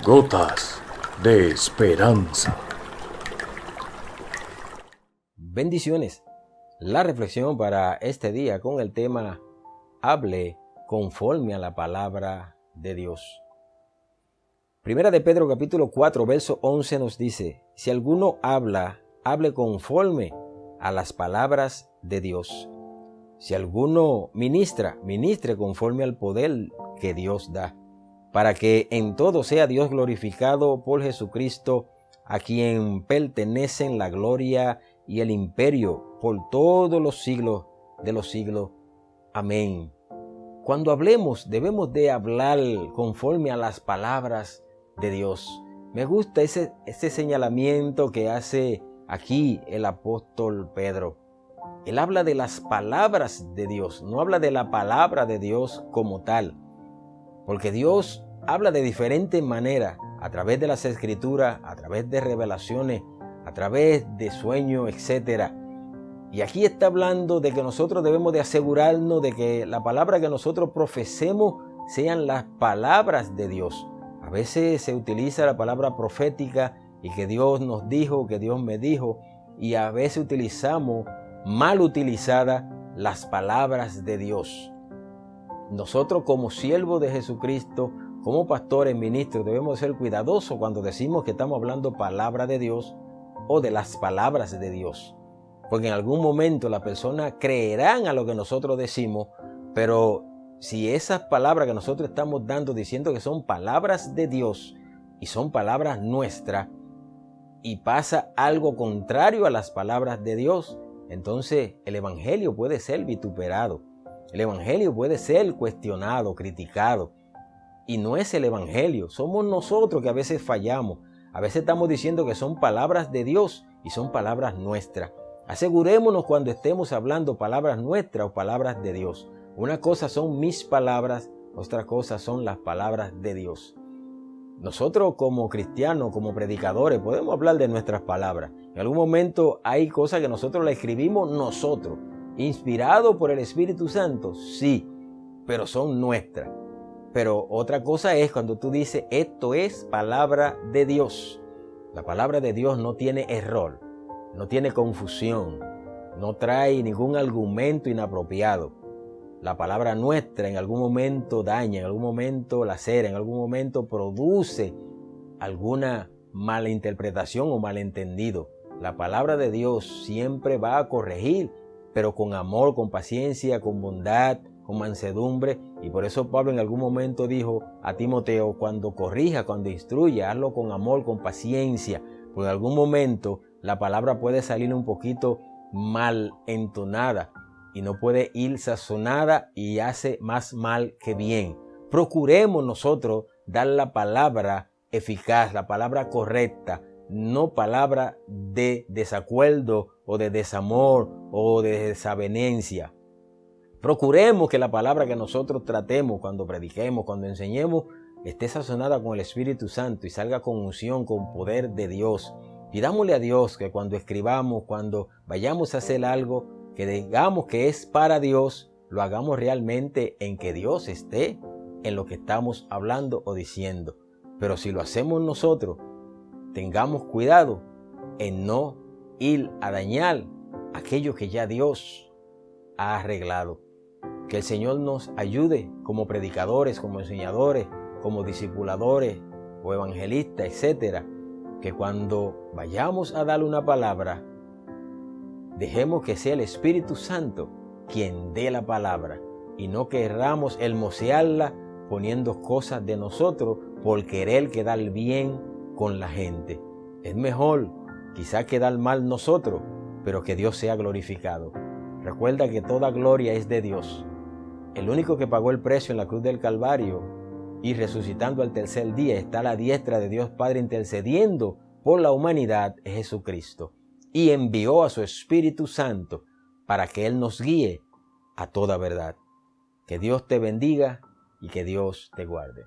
Gotas de esperanza. Bendiciones. La reflexión para este día con el tema hable conforme a la palabra de Dios. Primera de Pedro capítulo 4 verso 11 nos dice: si alguno habla, hable conforme a las palabras de Dios. Si alguno ministra, ministre conforme al poder que Dios da, para que en todo sea Dios glorificado por Jesucristo, a quien pertenecen la gloria y el imperio por todos los siglos de los siglos. Amén. Cuando hablemos, debemos de hablar conforme a las palabras de Dios. Me gusta ese señalamiento que hace aquí el apóstol Pedro. Él habla de las palabras de Dios, no habla de la palabra de Dios como tal. Porque Dios habla de diferentes maneras, a través de las escrituras, a través de revelaciones, a través de sueños, etc. Y aquí está hablando de que nosotros debemos de asegurarnos de que la palabra que nosotros profesemos sean las palabras de Dios. A veces se utiliza la palabra profética y que Dios nos dijo, que Dios me dijo, y a veces utilizamos mal utilizadas las palabras de Dios. Nosotros como siervos de Jesucristo, como pastores, ministros, debemos ser cuidadosos cuando decimos que estamos hablando palabra de Dios o de las palabras de Dios. Porque en algún momento las personas creerán a lo que nosotros decimos, pero si esas palabras que nosotros estamos dando diciendo que son palabras de Dios y son palabras nuestras y pasa algo contrario a las palabras de Dios, entonces el evangelio puede ser vituperado. El evangelio puede ser cuestionado, criticado. Y no es el evangelio, somos nosotros que a veces fallamos. A veces estamos diciendo que son palabras de Dios y son palabras nuestras. Asegurémonos cuando estemos hablando palabras nuestras o palabras de Dios. Una cosa son mis palabras, otra cosa son las palabras de Dios. Nosotros como cristianos, como predicadores, podemos hablar de nuestras palabras. En algún momento hay cosas que nosotros las escribimos nosotros. ¿Inspirado por el Espíritu Santo? Sí, pero son nuestras. Pero otra cosa es cuando tú dices, esto es palabra de Dios. La palabra de Dios no tiene error, no tiene confusión, no trae ningún argumento inapropiado. La palabra nuestra en algún momento daña, en algún momento lacera, en algún momento produce alguna mala interpretación o malentendido. La palabra de Dios siempre va a corregir, pero con amor, con paciencia, con bondad, con mansedumbre. Y por eso Pablo en algún momento dijo a Timoteo, cuando corrija, cuando instruya, hazlo con amor, con paciencia. Porque en algún momento la palabra puede salir un poquito mal entonada y no puede ir sazonada y hace más mal que bien. Procuremos nosotros dar la palabra eficaz, la palabra correcta, no palabra de desacuerdo o de desamor o de desavenencia. Procuremos que la palabra que nosotros tratemos cuando prediquemos, cuando enseñemos, esté sazonada con el Espíritu Santo y salga con unción, con poder de Dios. Pidámosle a Dios que cuando escribamos, cuando vayamos a hacer algo, que digamos que es para Dios, lo hagamos realmente en que Dios esté en lo que estamos hablando o diciendo. Pero si lo hacemos nosotros, tengamos cuidado en no ir a dañar aquello que ya Dios ha arreglado. Que el Señor nos ayude como predicadores, como enseñadores, como discipuladores o evangelistas, etc. Que cuando vayamos a dar una palabra, dejemos que sea el Espíritu Santo quien dé la palabra y no querramos hermosearla poniendo cosas de nosotros por querer quedar bien con la gente. Es mejor quizá quedar mal nosotros, pero que Dios sea glorificado. Recuerda que toda gloria es de Dios. El único que pagó el precio en la cruz del Calvario y resucitando al tercer día está a la diestra de Dios Padre intercediendo por la humanidad es Jesucristo. Y envió a su Espíritu Santo para que Él nos guíe a toda verdad. Que Dios te bendiga y que Dios te guarde.